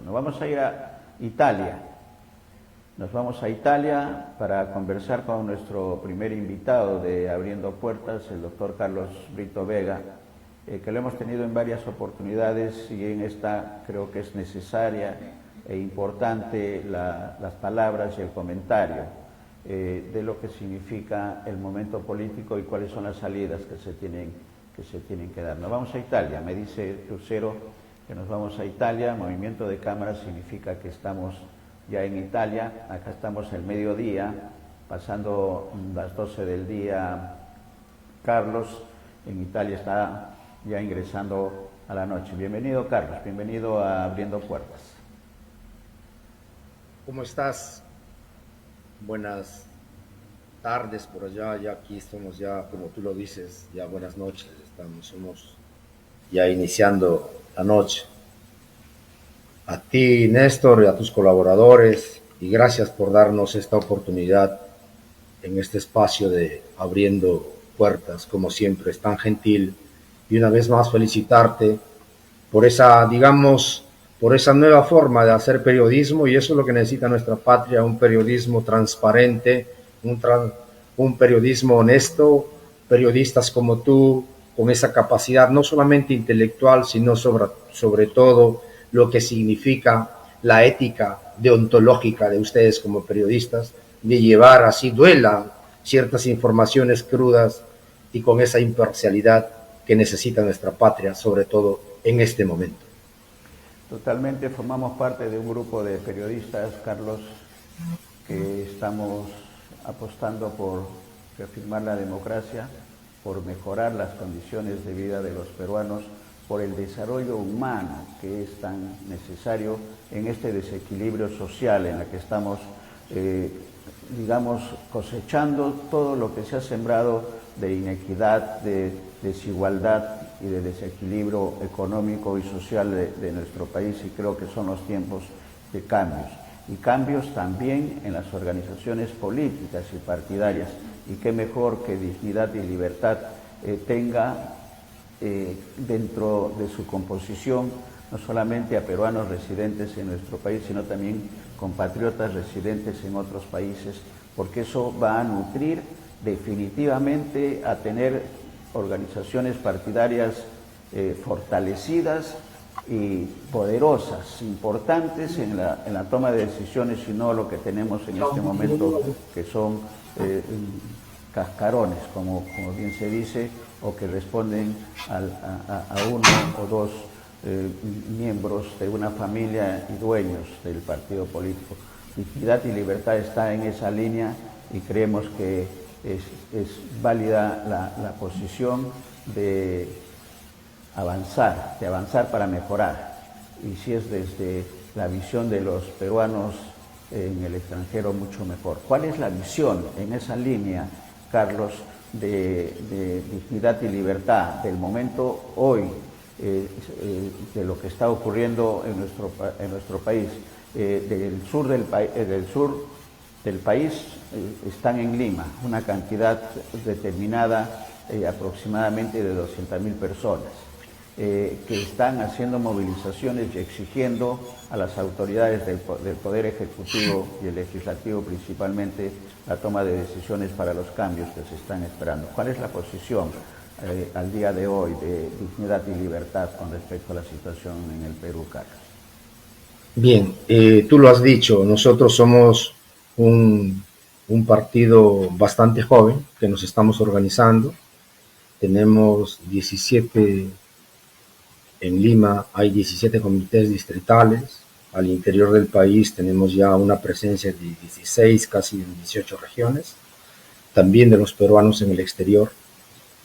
Nos vamos a ir a Italia. Nos vamos a Italia para conversar con nuestro primer invitado de Abriendo Puertas, el doctor Carlos Brito Vega, que lo hemos tenido en varias oportunidades y en esta creo que es necesaria e importante las palabras y el comentario de lo que significa el momento político y cuáles son las salidas que se tienen que dar. Nos vamos a Italia, me dice Lucero que nos vamos a Italia. Movimiento de cámaras significa que estamos ya en Italia. Acá estamos el mediodía, pasando las 12 del día. Carlos en Italia está ya ingresando a la noche. Bienvenido, Carlos, bienvenido a Abriendo Puertas. ¿Cómo estás? Buenas tardes por allá, ya aquí estamos ya, como tú lo dices, ya buenas noches, somos ya iniciando la noche. A ti, Néstor, y a tus colaboradores, y gracias por darnos esta oportunidad en este espacio de Abriendo Puertas, como siempre, es tan gentil, y una vez más felicitarte por esa, digamos, por esa nueva forma de hacer periodismo, y eso es lo que necesita nuestra patria, un periodismo transparente, un periodismo honesto, periodistas como tú, con esa capacidad no solamente intelectual, sino sobre todo lo que significa la ética deontológica de ustedes como periodistas, de llevar, así duela, ciertas informaciones crudas y con esa imparcialidad que necesita nuestra patria, sobre todo en este momento. Totalmente, formamos parte de un grupo de periodistas, Carlos, que estamos apostando por reafirmar la democracia, por mejorar las condiciones de vida de los peruanos, por el desarrollo humano que es tan necesario en este desequilibrio social en el que estamos, digamos, cosechando todo lo que se ha sembrado de inequidad, de desigualdad y de desequilibrio económico y social de nuestro país, y creo que son los tiempos de cambios. Y cambios también en las organizaciones políticas y partidarias, y qué mejor que Dignidad y Libertad tenga dentro de su composición no solamente a peruanos residentes en nuestro país, sino también compatriotas residentes en otros países, porque eso va a nutrir definitivamente a tener organizaciones partidarias fortalecidas y poderosas, importantes en la toma de decisiones, y no lo que tenemos en este momento, que son cascarones, como bien se dice, o que responden a uno o dos miembros de una familia y dueños del partido político. Dignidad y Libertad está en esa línea y creemos que es válida la posición de avanzar para mejorar. Y si es desde la visión de los peruanos en el extranjero, mucho mejor. ¿Cuál es la visión en esa línea, Carlos, de Dignidad y Libertad, del momento hoy, de lo que está ocurriendo en nuestro país? Del sur del país están en Lima una cantidad determinada, aproximadamente de 200.000 personas, que están haciendo movilizaciones y exigiendo a las autoridades del Poder Ejecutivo y el Legislativo principalmente la toma de decisiones para los cambios que se están esperando. ¿Cuál es la posición al día de hoy de Dignidad y Libertad con respecto a la situación en el Perú, Carlos? Bien, tú lo has dicho, nosotros somos un partido bastante joven que nos estamos organizando. Tenemos 17, en Lima hay 17 comités distritales, al interior del país tenemos ya una presencia de 16, casi en 18 regiones, también de los peruanos en el exterior,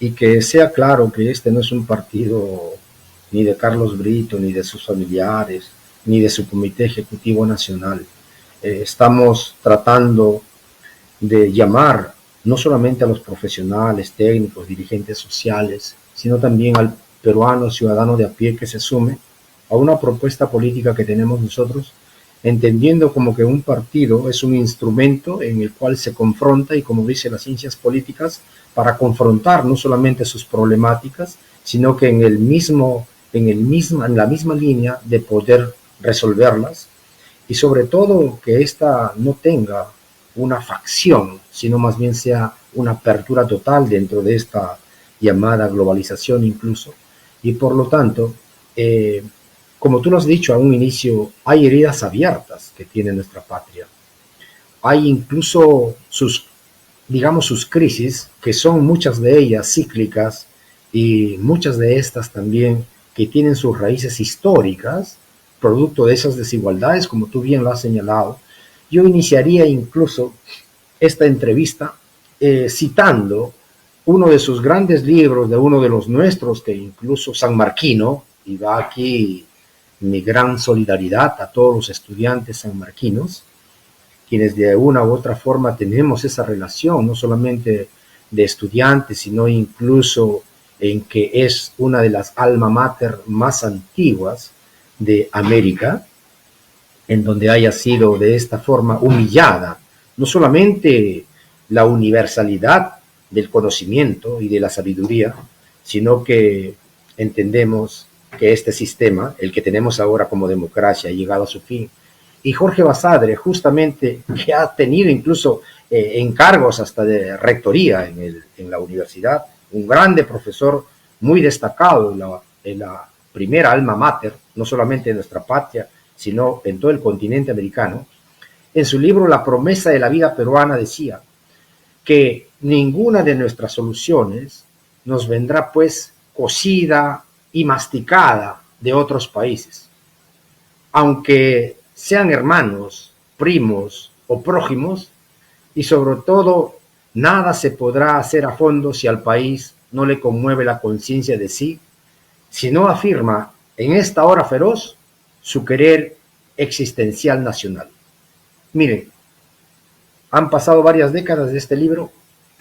y que sea claro que este no es un partido ni de Carlos Brito, ni de sus familiares, ni de su Comité Ejecutivo Nacional. Estamos tratando de llamar no solamente a los profesionales, técnicos, dirigentes sociales, sino también al peruano ciudadano de a pie que se sume a una propuesta política que tenemos nosotros, entendiendo como que un partido es un instrumento en el cual se confronta, y como dicen las ciencias políticas, para confrontar no solamente sus problemáticas, sino que en la misma línea de poder resolverlas y sobre todo que ésta no tenga una facción, sino más bien sea una apertura total dentro de esta llamada globalización incluso. Y por lo tanto, como tú lo has dicho a un inicio, hay heridas abiertas que tiene nuestra patria. Hay incluso sus, digamos, sus crisis, que son muchas de ellas cíclicas y muchas de estas también que tienen sus raíces históricas, producto de esas desigualdades, como tú bien lo has señalado. Yo iniciaría incluso esta entrevista citando uno de sus grandes libros, de uno de los nuestros, que incluso sanmarquino, y va aquí mi gran solidaridad a todos los estudiantes sanmarquinos, quienes de una u otra forma tenemos esa relación, no solamente de estudiantes, sino incluso en que es una de las alma mater más antiguas de América, en donde haya sido de esta forma humillada, no solamente la universalidad del conocimiento y de la sabiduría, sino que entendemos que este sistema, el que tenemos ahora como democracia, ha llegado a su fin. Y Jorge Basadre, justamente, que ha tenido incluso encargos hasta de rectoría en la universidad, un grande profesor muy destacado en la primera alma mater, no solamente en nuestra patria, sino en todo el continente americano, en su libro La promesa de la vida peruana decía que ninguna de nuestras soluciones nos vendrá pues cocida y masticada de otros países. Aunque sean hermanos, primos o prójimos, y sobre todo nada se podrá hacer a fondo si al país no le conmueve la conciencia de sí, si no afirma en esta hora feroz su querer existencial nacional. Miren, han pasado varias décadas de este libro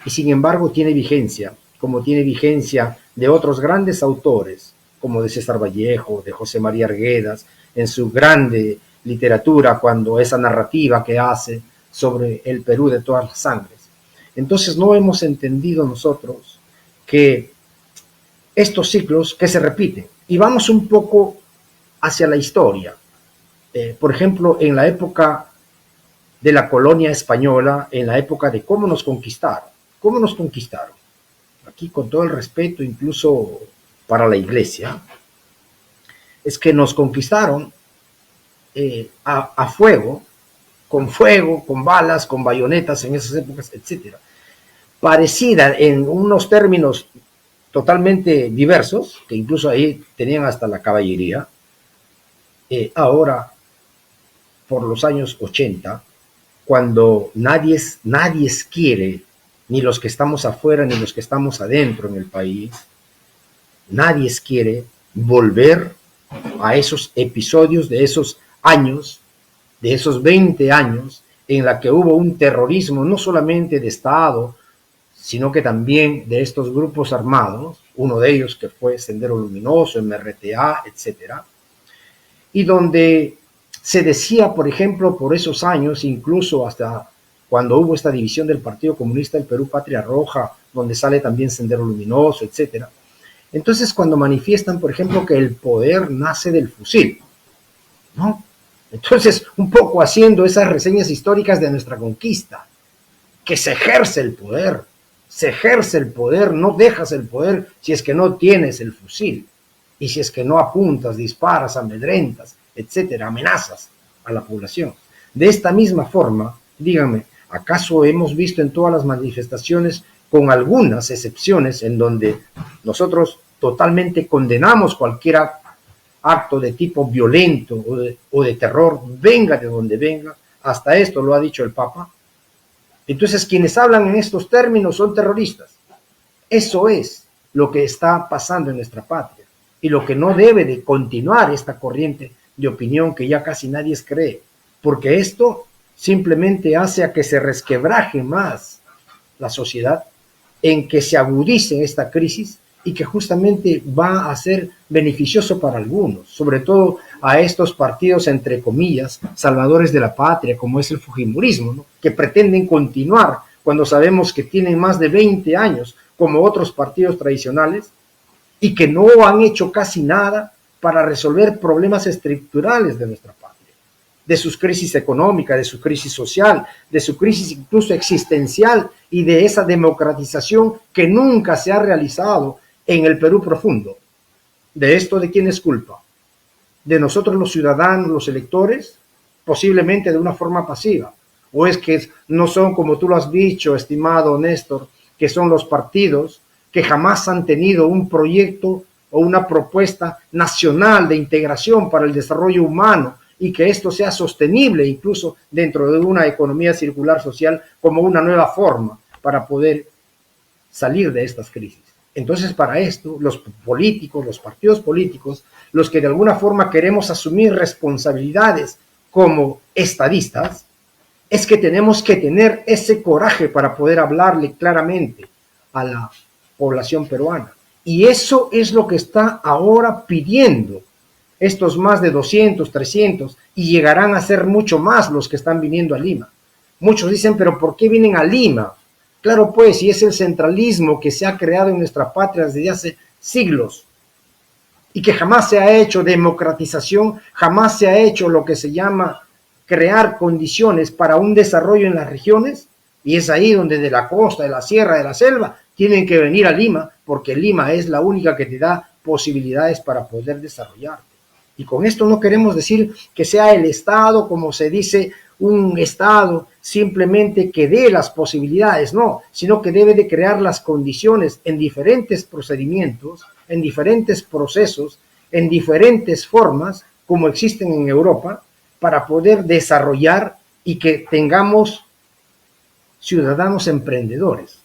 y sin embargo tiene vigencia, como tiene vigencia de otros grandes autores, como de César Vallejo, de José María Arguedas, en su grande literatura, cuando esa narrativa que hace sobre el Perú de todas las sangres. Entonces no hemos entendido nosotros que estos ciclos que se repiten, y vamos un poco hacia la historia, por ejemplo, en la época de la colonia española, en la época de cómo nos conquistaron. ¿Cómo nos conquistaron? Aquí con todo el respeto, incluso para la iglesia, es que nos conquistaron a fuego, con balas, con bayonetas en esas épocas, etc. Parecida en unos términos totalmente diversos, que incluso ahí tenían hasta la caballería. Ahora, por los años 80, cuando nadie quiere, ni los que estamos afuera, ni los que estamos adentro en el país, nadie quiere volver a esos episodios de esos años, de esos 20 años, en la que hubo un terrorismo no solamente de Estado, sino que también de estos grupos armados, uno de ellos que fue Sendero Luminoso, MRTA, etcétera, y donde se decía, por ejemplo, por esos años, incluso hasta cuando hubo esta división del Partido Comunista del Perú, Patria Roja, donde sale también Sendero Luminoso, etc. Entonces, cuando manifiestan, por ejemplo, que el poder nace del fusil, ¿no? Entonces, un poco haciendo esas reseñas históricas de nuestra conquista, que se ejerce el poder, no dejas el poder si es que no tienes el fusil, y si es que no apuntas, disparas, amedrentas, etcétera, amenazas a la población. De esta misma forma, díganme, ¿acaso hemos visto en todas las manifestaciones, con algunas excepciones, en donde nosotros totalmente condenamos cualquier acto de tipo violento o de terror, venga de donde venga? Hasta esto lo ha dicho el Papa. Entonces, quienes hablan en estos términos son terroristas. Eso es lo que está pasando en nuestra patria y lo que no debe de continuar esta corriente de opinión que ya casi nadie cree, porque esto simplemente hace a que se resquebraje más la sociedad, en que se agudice esta crisis y que justamente va a ser beneficioso para algunos, sobre todo a estos partidos, entre comillas, salvadores de la patria, como es el fujimorismo, ¿no? Que pretenden continuar cuando sabemos que tienen más de 20 años, como otros partidos tradicionales, y que no han hecho casi nada para resolver problemas estructurales de nuestra patria. de sus crisis económicas, de su crisis social, de su crisis incluso existencial y de esa democratización que nunca se ha realizado en el Perú profundo. ¿De esto de quién es culpa? ¿De nosotros los ciudadanos, los electores? Posiblemente de una forma pasiva. ¿O es que no son, como tú lo has dicho, estimado Néstor, que son los partidos que jamás han tenido un proyecto o una propuesta nacional de integración para el desarrollo humano y que esto sea sostenible incluso dentro de una economía circular social como una nueva forma para poder salir de estas crisis? Entonces, para esto, los políticos, los partidos políticos, los que de alguna forma queremos asumir responsabilidades como estadistas, es que tenemos que tener ese coraje para poder hablarle claramente a la población peruana. Y eso es lo que está ahora pidiendo estos más de 200, 300, y llegarán a ser mucho más los que están viniendo a Lima. Muchos dicen, pero ¿por qué vienen a Lima? Claro, pues, y es el centralismo que se ha creado en nuestra patria desde hace siglos y que jamás se ha hecho democratización, jamás se ha hecho lo que se llama crear condiciones para un desarrollo en las regiones, y es ahí donde de la costa, de la sierra, de la selva, tienen que venir a Lima, porque Lima es la única que te da posibilidades para poder desarrollarte. Y con esto no queremos decir que sea el Estado, como se dice, un Estado simplemente que dé las posibilidades, no, sino que debe de crear las condiciones en diferentes procedimientos, en diferentes procesos, en diferentes formas, como existen en Europa, para poder desarrollar y que tengamos ciudadanos emprendedores.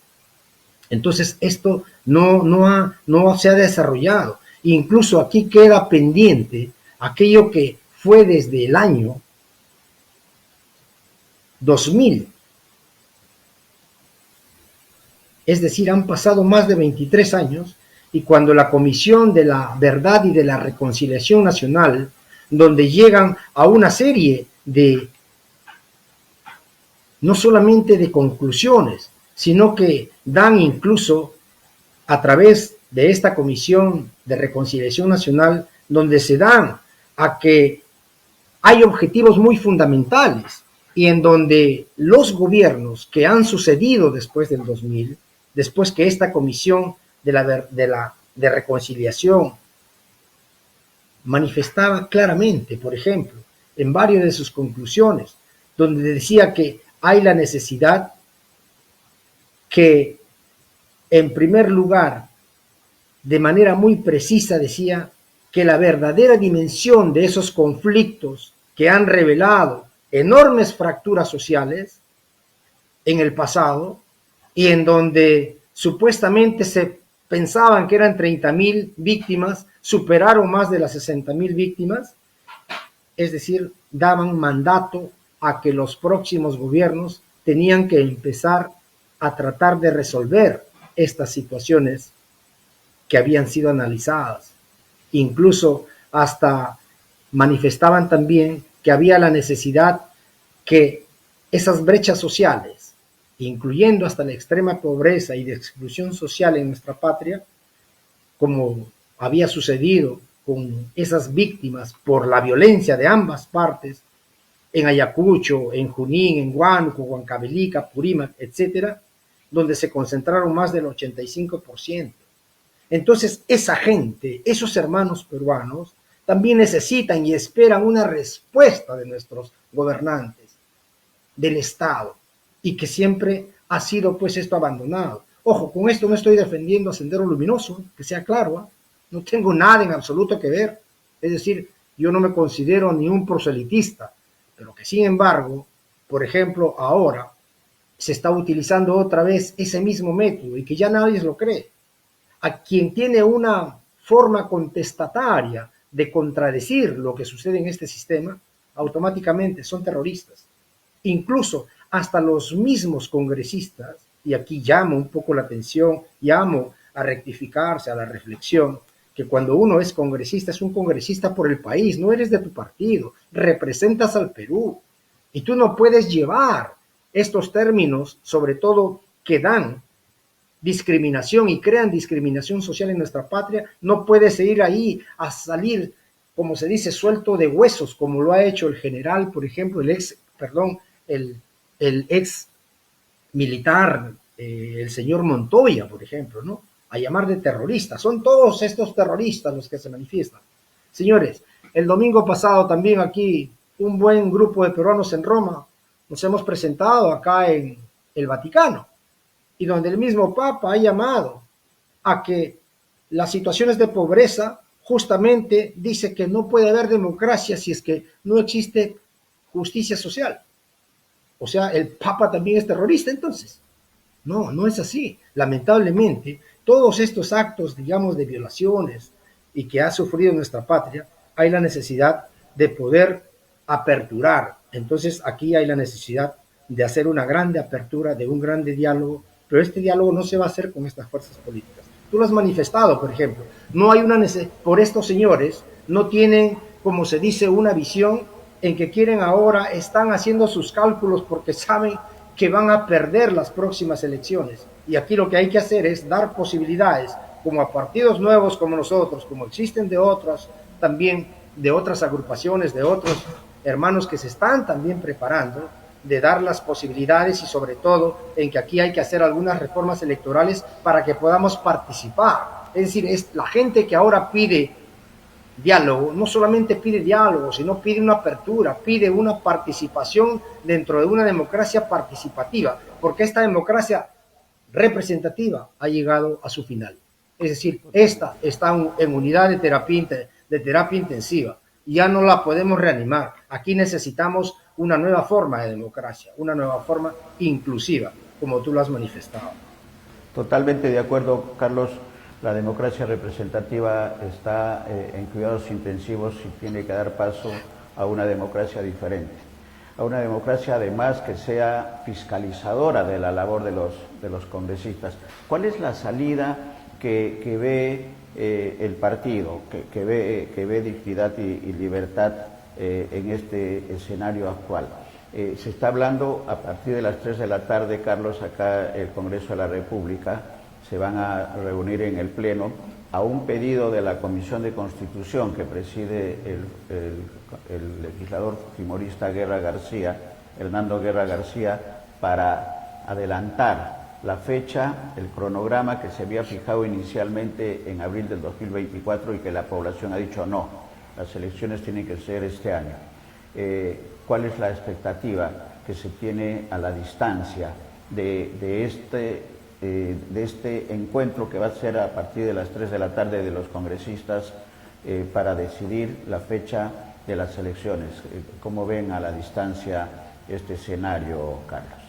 Entonces, esto no se ha desarrollado. Incluso aquí queda pendiente aquello que fue desde el año 2000. Es decir, han pasado más de 23 años y cuando la Comisión de la Verdad y de la Reconciliación Nacional, donde llegan a una serie de, no solamente de conclusiones, sino que dan incluso a través de esta Comisión de Reconciliación Nacional, donde se dan a que hay objetivos muy fundamentales y en donde los gobiernos que han sucedido después del 2000, después que esta Comisión de Reconciliación manifestaba claramente, por ejemplo, en varias de sus conclusiones, donde decía que hay la necesidad que, en primer lugar, de manera muy precisa decía que la verdadera dimensión de esos conflictos que han revelado enormes fracturas sociales en el pasado y en donde supuestamente se pensaban que eran 30.000 víctimas, superaron más de las 60.000 víctimas, es decir, daban mandato a que los próximos gobiernos tenían que empezar a tratar de resolver estas situaciones que habían sido analizadas. Incluso hasta manifestaban también que había la necesidad que esas brechas sociales, incluyendo hasta la extrema pobreza y de exclusión social en nuestra patria, como había sucedido con esas víctimas por la violencia de ambas partes, en Ayacucho, en Junín, en Huánuco, Huancavelica, Purímac, etcétera, donde se concentraron más del 85%. Entonces, esa gente, esos hermanos peruanos, también necesitan y esperan una respuesta de nuestros gobernantes, del Estado, y que siempre ha sido pues esto abandonado. Ojo, con esto no estoy defendiendo a Sendero Luminoso, que sea claro, ¿eh? No tengo nada en absoluto que ver. Es decir, yo no me considero ni un proselitista, pero que sin embargo, por ejemplo, ahora se está utilizando otra vez ese mismo método y que ya nadie lo cree. A quien tiene una forma contestataria de contradecir lo que sucede en este sistema, automáticamente son terroristas. Incluso hasta los mismos congresistas, y aquí llamo un poco la atención, llamo a rectificarse, a la reflexión, que cuando uno es congresista, es un congresista por el país, no eres de tu partido, representas al Perú, y tú no puedes llevar estos términos, sobre todo que dan discriminación y crean discriminación social en nuestra patria, no puedes ir ahí a salir como se dice, suelto de huesos, como lo ha hecho el general, por ejemplo, el ex militar, el señor Montoya, por ejemplo, ¿no? A llamar de terroristas. Son todos estos terroristas los que se manifiestan. Señores, el domingo pasado también aquí un buen grupo de peruanos en Roma nos hemos presentado acá en el Vaticano, y donde el mismo Papa ha llamado a que las situaciones de pobreza, justamente dice que no puede haber democracia si es que no existe justicia social. O sea, el Papa también es terrorista, entonces. No, no es así. Lamentablemente, todos estos actos, digamos, de violaciones y que ha sufrido nuestra patria, hay la necesidad de poder aperturar. Entonces, aquí hay la necesidad de hacer una grande apertura, de un grande diálogo, pero este diálogo no se va a hacer con estas fuerzas políticas. Tú lo has manifestado, por ejemplo. No hay una necesidad, por estos señores no tienen, como se dice, una visión en que quieren ahora, están haciendo sus cálculos porque saben que van a perder las próximas elecciones. Y aquí lo que hay que hacer es dar posibilidades, como a partidos nuevos como nosotros, como existen de otras, también de otras agrupaciones, de otros hermanos que se están también preparando, de dar las posibilidades y sobre todo en que aquí hay que hacer algunas reformas electorales para que podamos participar. Es decir, es la gente que ahora pide diálogo, no solamente pide diálogo, sino pide una apertura, pide una participación dentro de una democracia participativa, porque esta democracia representativa ha llegado a su final. Es decir, esta está en unidad de terapia intensiva, y ya no la podemos reanimar. Aquí necesitamos una nueva forma de democracia, una nueva forma inclusiva, como tú lo has manifestado. Totalmente de acuerdo, Carlos. La democracia representativa está en cuidados intensivos y tiene que dar paso a una democracia diferente, a una democracia además que sea fiscalizadora de la labor de los congresistas. ¿Cuál es la salida que ve el partido, que ve Dignidad y Libertad en este escenario actual? Se está hablando a partir de las 3 de la tarde, Carlos, acá el Congreso de la República se van a reunir en el Pleno a un pedido de la Comisión de Constitución que preside el legislador fujimorista Hernando Guerra García, para adelantar la fecha, el cronograma que se había fijado inicialmente en abril del 2024 y que la población ha dicho no, las elecciones tienen que ser este año. ¿Cuál es la expectativa que se tiene a la distancia de este encuentro que va a ser a partir de las 3 de la tarde de los congresistas para decidir la fecha de las elecciones? ¿Cómo ven a la distancia este escenario, Carlos?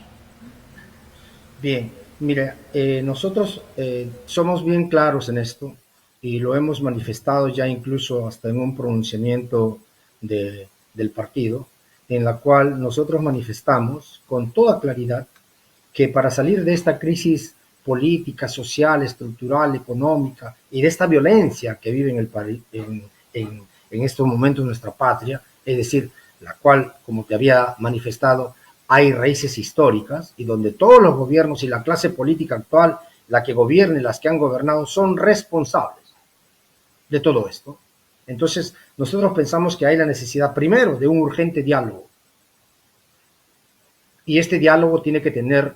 Bien, mira, nosotros somos bien claros en esto y lo hemos manifestado ya incluso hasta en un pronunciamiento del partido, en la cual nosotros manifestamos con toda claridad que para salir de esta crisis política, social, estructural, económica y de esta violencia que vive en estos momentos nuestra patria, es decir, la cual, como te había manifestado, hay raíces históricas y donde todos los gobiernos y la clase política actual, la que gobierne, las que han gobernado, son responsables de todo esto. Entonces, nosotros pensamos que hay la necesidad primero de un urgente diálogo. Y este diálogo tiene que tener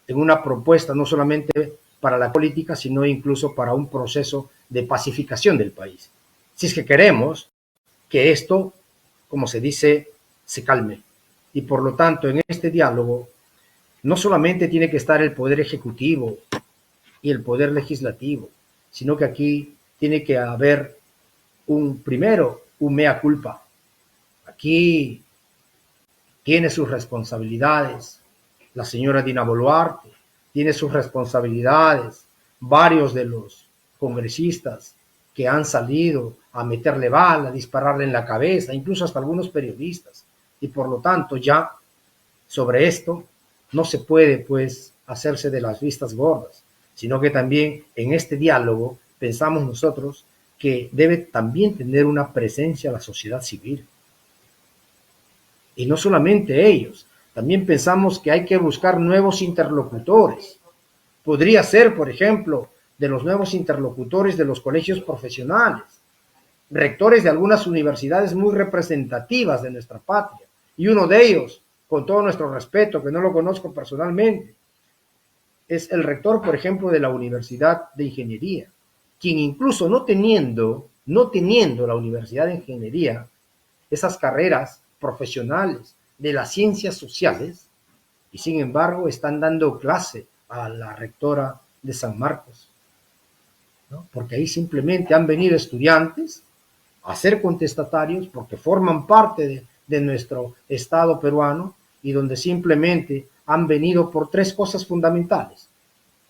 en una propuesta no solamente para la política, sino incluso para un proceso de pacificación del país. Si es que queremos que esto, como se dice, se calme. Y por lo tanto, en este diálogo, no solamente tiene que estar el Poder Ejecutivo y el Poder Legislativo, sino que aquí tiene que haber primero un mea culpa. Aquí tiene sus responsabilidades la señora Dina Boluarte, tiene sus responsabilidades, varios de los congresistas que han salido a meterle bala, a dispararle en la cabeza, incluso hasta algunos periodistas. Y por lo tanto ya sobre esto no se puede pues hacerse de las vistas gordas, sino que también en este diálogo pensamos nosotros que debe también tener una presencia la sociedad civil. Y no solamente ellos, también pensamos que hay que buscar nuevos interlocutores. Podría ser, por ejemplo, de los nuevos interlocutores de los colegios profesionales, rectores de algunas universidades muy representativas de nuestra patria, y uno de ellos, con todo nuestro respeto, que no lo conozco personalmente, es el rector, por ejemplo, de la Universidad de Ingeniería, quien incluso no teniendo la Universidad de Ingeniería, esas carreras profesionales de las ciencias sociales, y sin embargo están dando clase a la rectora de San Marcos, ¿no? Porque ahí simplemente han venido estudiantes a ser contestatarios porque forman parte de nuestro Estado peruano, y donde simplemente han venido por tres cosas fundamentales: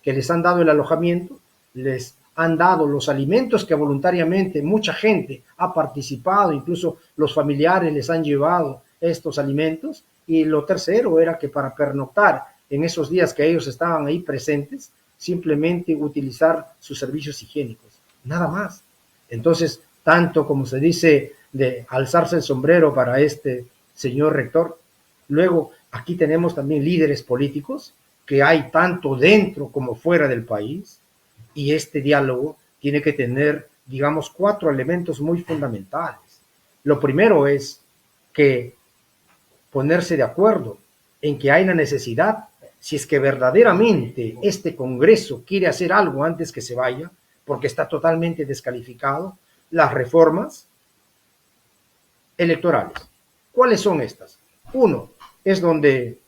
que les han dado el alojamiento, les han dado los alimentos que voluntariamente mucha gente ha participado, incluso los familiares les han llevado estos alimentos, y lo tercero era que para pernoctar en esos días que ellos estaban ahí presentes, simplemente utilizar sus servicios higiénicos, nada más. Entonces, tanto como se dice de alzarse el sombrero para este señor rector. Luego, aquí tenemos también líderes políticos que hay tanto dentro como fuera del país, y este diálogo tiene que tener, digamos, 4 elementos muy fundamentales. Lo primero es que ponerse de acuerdo en que hay la necesidad, si es que verdaderamente este Congreso quiere hacer algo antes que se vaya, porque está totalmente descalificado, las reformas electorales. ¿Cuáles son estas? Uno, es donde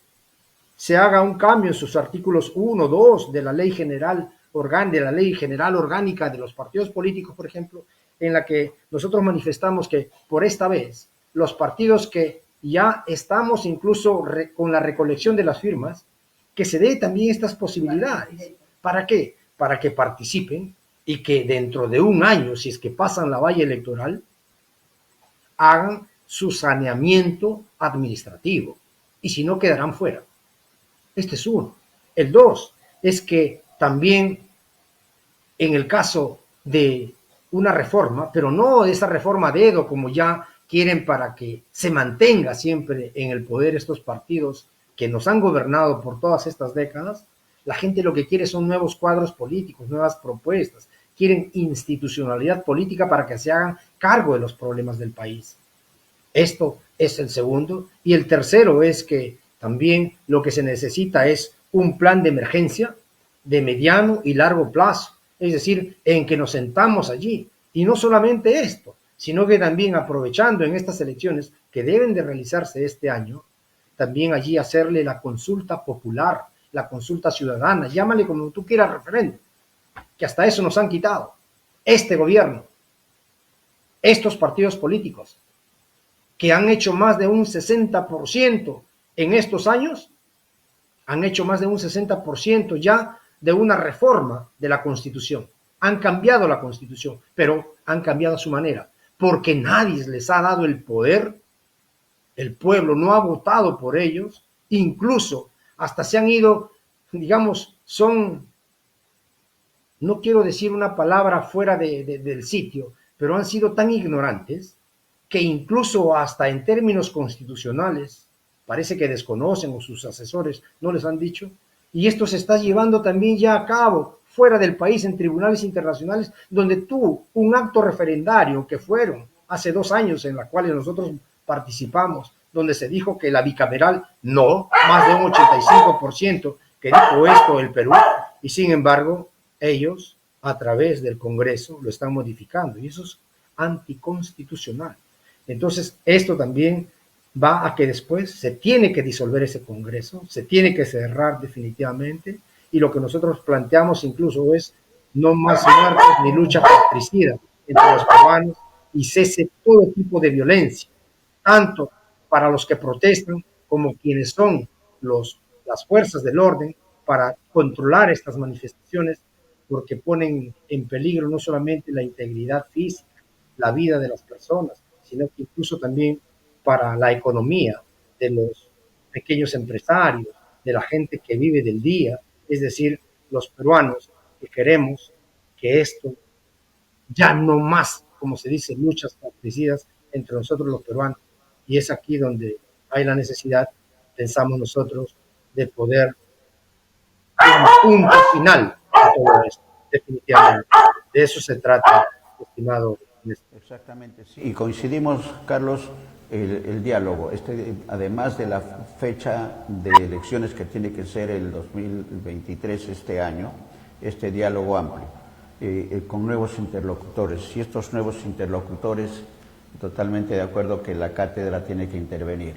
se haga un cambio en sus artículos 1, 2 de la ley general orgánica de los partidos políticos, por ejemplo, en la que nosotros manifestamos que por esta vez los partidos que ya estamos incluso con la recolección de las firmas, que se dé también estas posibilidades. ¿Para qué? Para que participen y que dentro de un año, si es que pasan la valla electoral, hagan su saneamiento administrativo, y si no, quedarán fuera. Este es uno. El dos es que también en el caso de una reforma, pero no esa reforma a dedo como ya quieren para que se mantenga siempre en el poder estos partidos que nos han gobernado por todas estas décadas, la gente lo que quiere son nuevos cuadros políticos, nuevas propuestas, quieren institucionalidad política para que se hagan cargo de los problemas del país. Esto es el segundo. Y el tercero es que también lo que se necesita es un plan de emergencia de mediano y largo plazo, es decir, en que nos sentamos allí. Y no solamente esto, sino que también aprovechando en estas elecciones que deben de realizarse este año, también allí hacerle la consulta popular, la consulta ciudadana, llámale como tú quieras, referéndum, que hasta eso nos han quitado. Este gobierno, estos partidos políticos, que han hecho más de un 60% en estos años, han hecho más de un 60% ya de una reforma de la Constitución. Han cambiado la Constitución, pero han cambiado a su manera, porque nadie les ha dado el poder, el pueblo no ha votado por ellos, incluso hasta se han ido, digamos, no quiero decir una palabra fuera del sitio, pero han sido tan ignorantes que incluso hasta en términos constitucionales parece que desconocen o sus asesores no les han dicho, y esto se está llevando también ya a cabo fuera del país en tribunales internacionales, donde tuvo un acto referendario que fueron hace 2 años en la cual nosotros participamos, donde se dijo que la bicameral no, más de un 85% que dijo esto el Perú, y sin embargo ellos a través del Congreso lo están modificando, y eso es anticonstitucional. Entonces esto también va a que después se tiene que disolver ese Congreso, se tiene que cerrar definitivamente, y lo que nosotros planteamos incluso es no más muertes ni lucha fratricida entre los peruanos, y cese todo tipo de violencia, tanto para los que protestan como quienes son las fuerzas del orden para controlar estas manifestaciones, porque ponen en peligro no solamente la integridad física, la vida de las personas, sino que incluso también para la economía de los pequeños empresarios, de la gente que vive del día, es decir, los peruanos que queremos que esto ya no más, como se dice, luchas fratricidas entre nosotros los peruanos, y es aquí donde hay la necesidad, pensamos nosotros, de poder un punto final a todo esto, definitivamente. De eso se trata, estimado Exactamente, sí. Y coincidimos, Carlos, el diálogo, además de la fecha de elecciones que tiene que ser el 2023 este año, este diálogo amplio, con nuevos interlocutores. Y estos nuevos interlocutores, totalmente de acuerdo que la cátedra tiene que intervenir.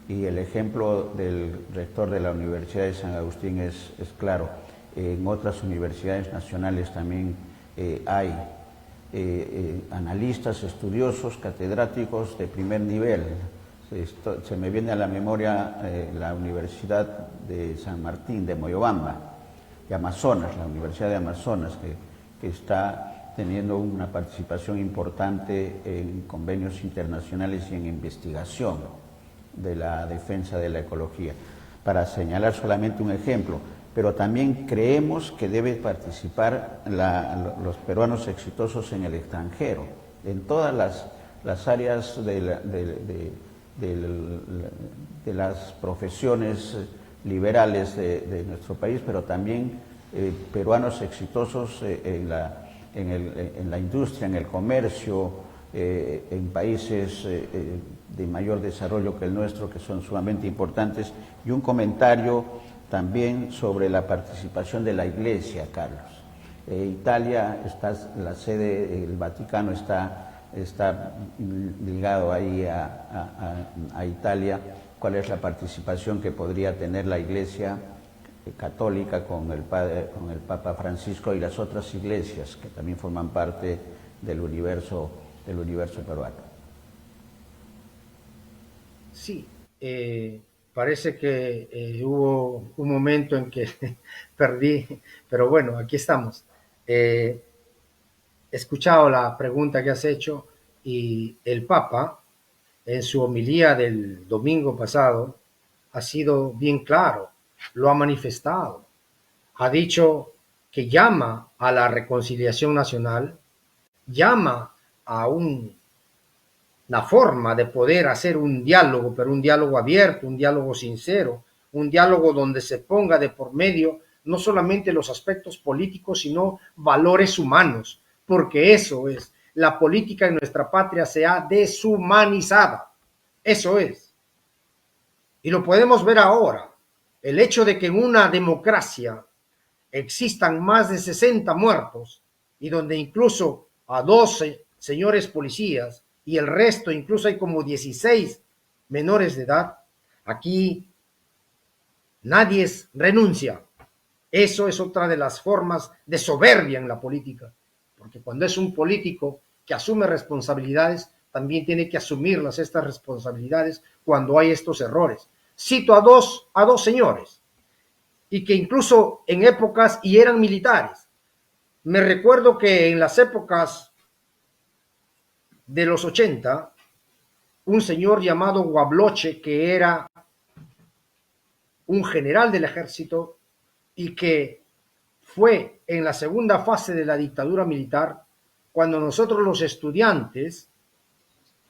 Y el ejemplo del rector de la Universidad de San Agustín es claro. En otras universidades nacionales también hay analistas, estudiosos, catedráticos de primer nivel. Se me viene a la memoria la Universidad de San Martín, de Moyobamba, de Amazonas, la Universidad de Amazonas, que está teniendo una participación importante en convenios internacionales y en investigación de la defensa de la ecología, para señalar solamente un ejemplo. Pero también creemos que deben participar los peruanos exitosos en el extranjero, en todas las áreas de las profesiones liberales de nuestro país, pero también peruanos exitosos en la industria, en el comercio, en países de mayor desarrollo que el nuestro, que son sumamente importantes. Y un comentario también sobre la participación de la Iglesia, Carlos. Italia, la sede, el Vaticano está ligado ahí a Italia. ¿Cuál es la participación que podría tener la Iglesia católica con el Papa Francisco y las otras iglesias que también forman parte del universo peruano? Sí, parece que hubo un momento en que perdí, pero bueno, aquí estamos. He escuchado la pregunta que has hecho y el Papa, en su homilía del domingo pasado, ha sido bien claro, lo ha manifestado. Ha dicho que llama a la reconciliación nacional, llama a una forma de poder hacer un diálogo, pero un diálogo abierto, un diálogo sincero, un diálogo donde se ponga de por medio no solamente los aspectos políticos, sino valores humanos, porque eso es, la política en nuestra patria se ha deshumanizado, eso es. Y lo podemos ver ahora, el hecho de que en una democracia existan más de 60 muertos y donde incluso a 12 señores policías y el resto, incluso hay como 16 menores de edad, aquí nadie renuncia. Eso es otra de las formas de soberbia en la política, porque cuando es un político que asume responsabilidades, también tiene que asumirlas estas responsabilidades cuando hay estos errores. Cito a dos señores, y que incluso en épocas, y eran militares. Me recuerdo que en las épocas de los 80, un señor llamado Guabloche, que era un general del ejército y que fue en la segunda fase de la dictadura militar, cuando nosotros los estudiantes,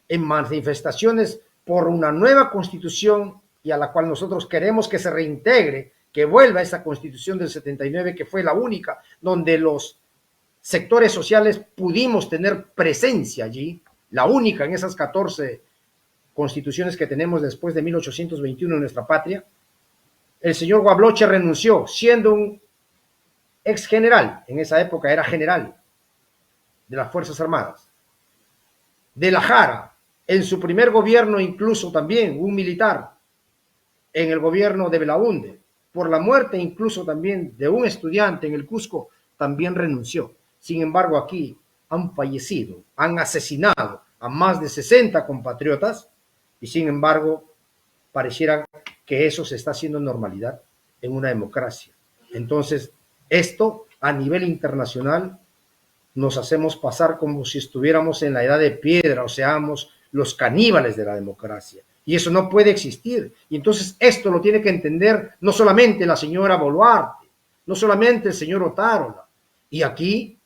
en manifestaciones por una nueva constitución y a la cual nosotros queremos que se reintegre, que vuelva a esa constitución del 79, que fue la única donde los sectores sociales pudimos tener presencia allí, la única en esas 14 constituciones que tenemos después de 1821 en nuestra patria. El señor Guabloche renunció, siendo un ex general, en esa época era general de las Fuerzas Armadas. De la Jara, en su primer gobierno incluso también un militar, en el gobierno de Belaúnde, por la muerte incluso también de un estudiante en el Cusco, también renunció. Sin embargo, aquí han fallecido, han asesinado a más de 60 compatriotas y sin embargo pareciera que eso se está haciendo normalidad en una democracia. Entonces, esto a nivel internacional nos hacemos pasar como si estuviéramos en la edad de piedra, o seamos los caníbales de la democracia. Y eso no puede existir. Y entonces esto lo tiene que entender no solamente la señora Boluarte, no solamente el señor Otárola. Y aquí,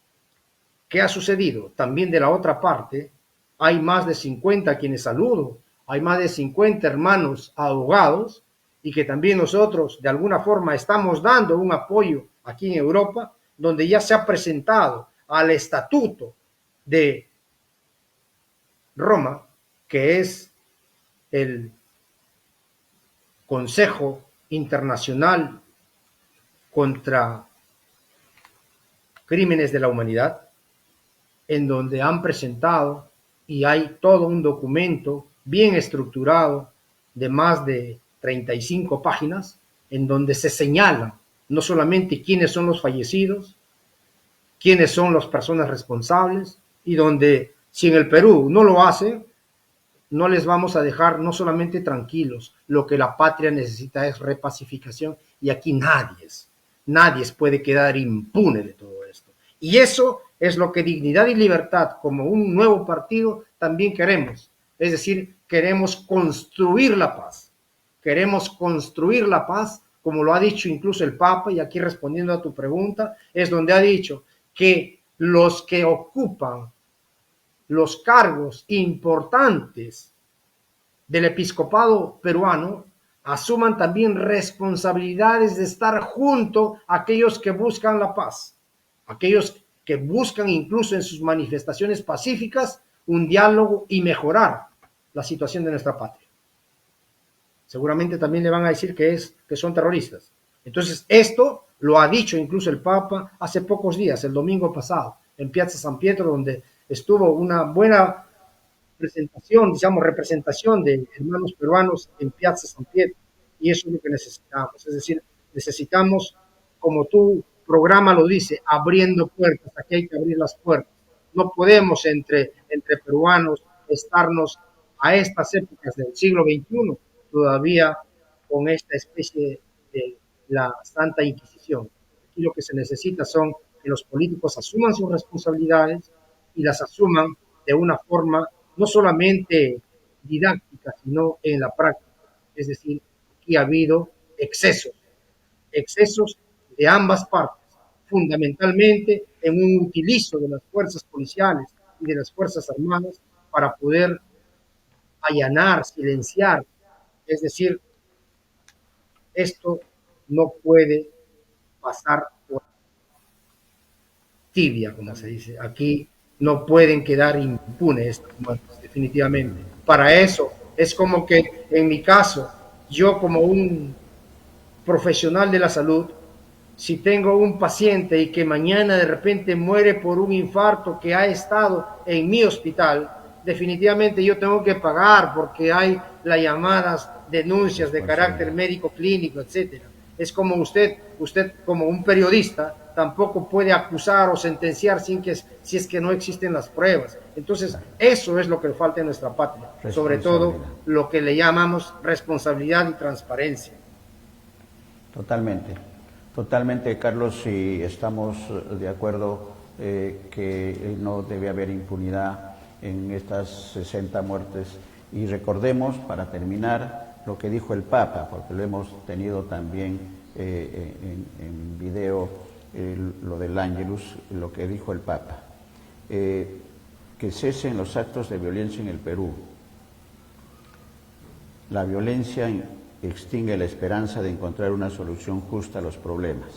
¿qué ha sucedido? También de la otra parte, hay más de 50 quienes saludo, hay más de 50 hermanos abogados, y que también nosotros de alguna forma estamos dando un apoyo aquí en Europa, donde ya se ha presentado al estatuto de Roma, que es el Consejo Internacional contra Crímenes de la Humanidad, en donde han presentado y hay todo un documento bien estructurado de más de 35 páginas, en donde se señala no solamente quiénes son los fallecidos, quiénes son las personas responsables, y donde si en el Perú no lo hace, no les vamos a dejar no solamente tranquilos, lo que la patria necesita es repacificación, y aquí nadie puede quedar impune de todo esto. Y eso es lo que Dignidad y Libertad, como un nuevo partido, también queremos. Es decir, queremos construir la paz. Queremos construir la paz, como lo ha dicho incluso el Papa, y aquí respondiendo a tu pregunta, es donde ha dicho que los que ocupan los cargos importantes del episcopado peruano asuman también responsabilidades de estar junto a aquellos que buscan la paz, aquellos que buscan incluso en sus manifestaciones pacíficas un diálogo y mejorar la situación de nuestra patria. Seguramente también le van a decir que son terroristas. Entonces, esto lo ha dicho incluso el Papa hace pocos días, el domingo pasado, en Piazza San Pietro, donde estuvo una buena representación de hermanos peruanos en Piazza San Pietro. Y eso es lo que necesitamos. Es decir, necesitamos, como tu programa lo dice, abriendo puertas. Aquí hay que abrir las puertas. No podemos entre peruanos estarnos a estas épocas del siglo XXI todavía con esta especie de la Santa Inquisición. Aquí lo que se necesita son que los políticos asuman sus responsabilidades y las asuman de una forma no solamente didáctica, sino en la práctica. Es decir, aquí ha habido excesos de ambas partes, fundamentalmente en un utilizo de las fuerzas policiales y de las fuerzas armadas para poder allanar, silenciar. Es decir, esto no puede pasar por tibia, como se dice. Aquí no pueden quedar impunes estas muertes, definitivamente. Para eso es como que, en mi caso, yo como un profesional de la salud, si tengo un paciente y que mañana de repente muere por un infarto que ha estado en mi hospital, definitivamente yo tengo que pagar porque hay las llamadas denuncias de carácter médico clínico, etcétera. Es como usted como un periodista tampoco puede acusar o sentenciar si es que no existen las pruebas. Entonces, eso es lo que falta en nuestra patria, sobre todo lo que le llamamos responsabilidad y transparencia. Totalmente, Carlos, y estamos de acuerdo que no debe haber impunidad en estas 60 muertes. Y recordemos, para terminar, lo que dijo el Papa, porque lo hemos tenido también en video, lo del Ángelus, lo que dijo el Papa. Que cesen los actos de violencia en el Perú. La violencia extingue la esperanza de encontrar una solución justa a los problemas.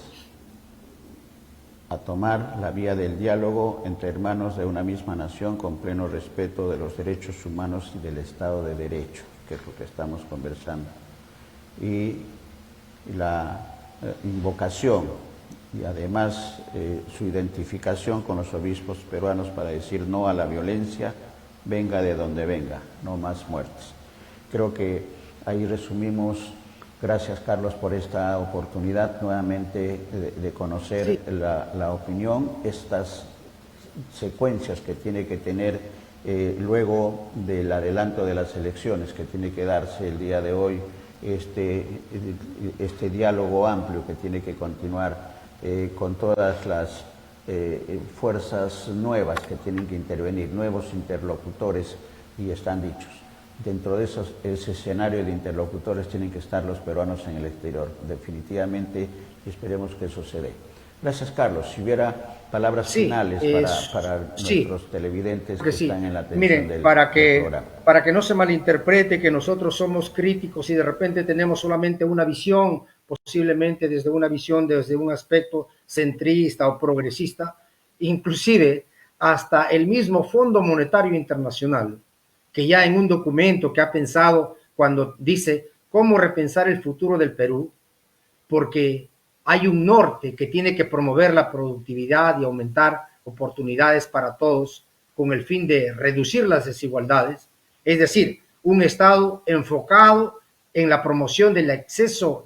A tomar la vía del diálogo entre hermanos de una misma nación con pleno respeto de los derechos humanos y del Estado de Derecho, que es lo que estamos conversando. Y la invocación y además su identificación con los obispos peruanos para decir no a la violencia, venga de donde venga, no más muertes. Creo que ahí resumimos. Gracias, Carlos, por esta oportunidad nuevamente de conocer la opinión, estas secuencias que tiene que tener luego del adelanto de las elecciones, que tiene que darse el día de hoy, este diálogo amplio que tiene que continuar con todas las fuerzas nuevas que tienen que intervenir, nuevos interlocutores, y están dichos. Dentro de ese escenario de interlocutores tienen que estar los peruanos en el exterior, definitivamente, y esperemos que eso se dé. Gracias, Carlos. Si hubiera palabras finales para nuestros televidentes que están en la atención del programa. Para que no se malinterprete que nosotros somos críticos y de repente tenemos solamente una visión, posiblemente desde un aspecto centrista o progresista, inclusive hasta el mismo Fondo Monetario Internacional que ya en un documento que ha pensado cuando dice cómo repensar el futuro del Perú, porque hay un norte que tiene que promover la productividad y aumentar oportunidades para todos con el fin de reducir las desigualdades, es decir, un Estado enfocado en la promoción del acceso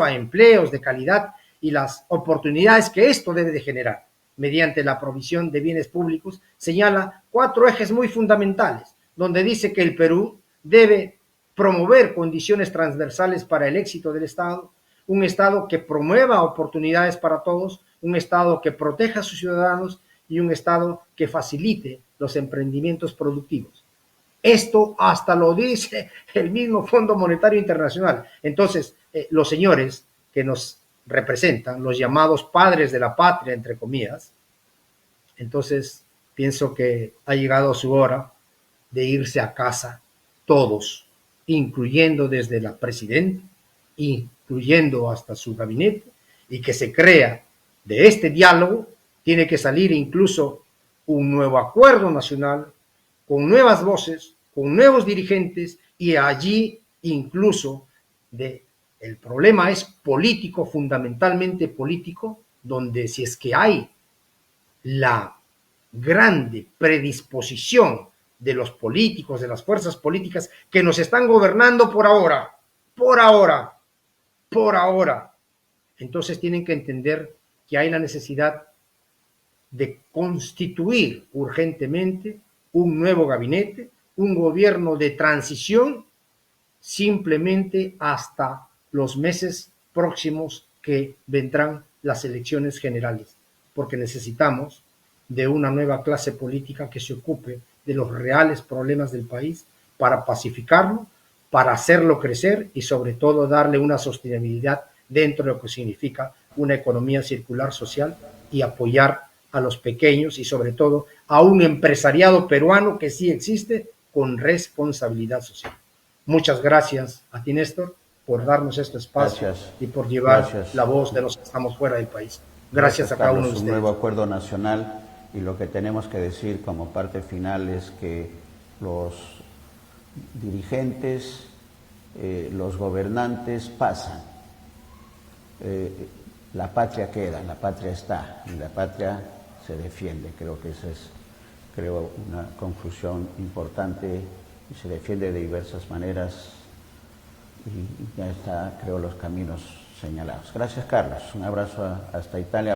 a empleos de calidad y las oportunidades que esto debe de generar mediante la provisión de bienes públicos, señala 4 ejes muy fundamentales, donde dice que el Perú debe promover condiciones transversales para el éxito del Estado, un Estado que promueva oportunidades para todos, un Estado que proteja a sus ciudadanos y un Estado que facilite los emprendimientos productivos. Esto hasta lo dice el mismo Fondo Monetario Internacional. Entonces, los señores que nos representan, los llamados padres de la patria, entre comillas, entonces pienso que ha llegado su hora de irse a casa todos, incluyendo desde la presidenta, incluyendo hasta su gabinete, y que se crea de este diálogo, tiene que salir incluso un nuevo acuerdo nacional, con nuevas voces, con nuevos dirigentes, y allí incluso el problema es político, fundamentalmente político, donde si es que hay la grande predisposición de los políticos, de las fuerzas políticas que nos están gobernando por ahora, entonces tienen que entender que hay la necesidad de constituir urgentemente un nuevo gabinete, un gobierno de transición, simplemente hasta los meses próximos que vendrán las elecciones generales, porque necesitamos de una nueva clase política que se ocupe de los reales problemas del país para pacificarlo, para hacerlo crecer y sobre todo darle una sostenibilidad dentro de lo que significa una economía circular social y apoyar a los pequeños y sobre todo a un empresariado peruano que sí existe con responsabilidad social. Muchas gracias a ti, Néstor, por darnos este espacio. Gracias. Y por llevar la voz de los que estamos fuera del país. Gracias a cada uno de ustedes. Un nuevo acuerdo nacional, y lo que tenemos que decir como parte final es que los dirigentes, los gobernantes pasan, la patria queda, la patria está y la patria se defiende. Creo que esa es una conclusión importante, y se defiende de diversas maneras y ya está, creo, los caminos señalados. Gracias, Carlos. Un abrazo hasta Italia.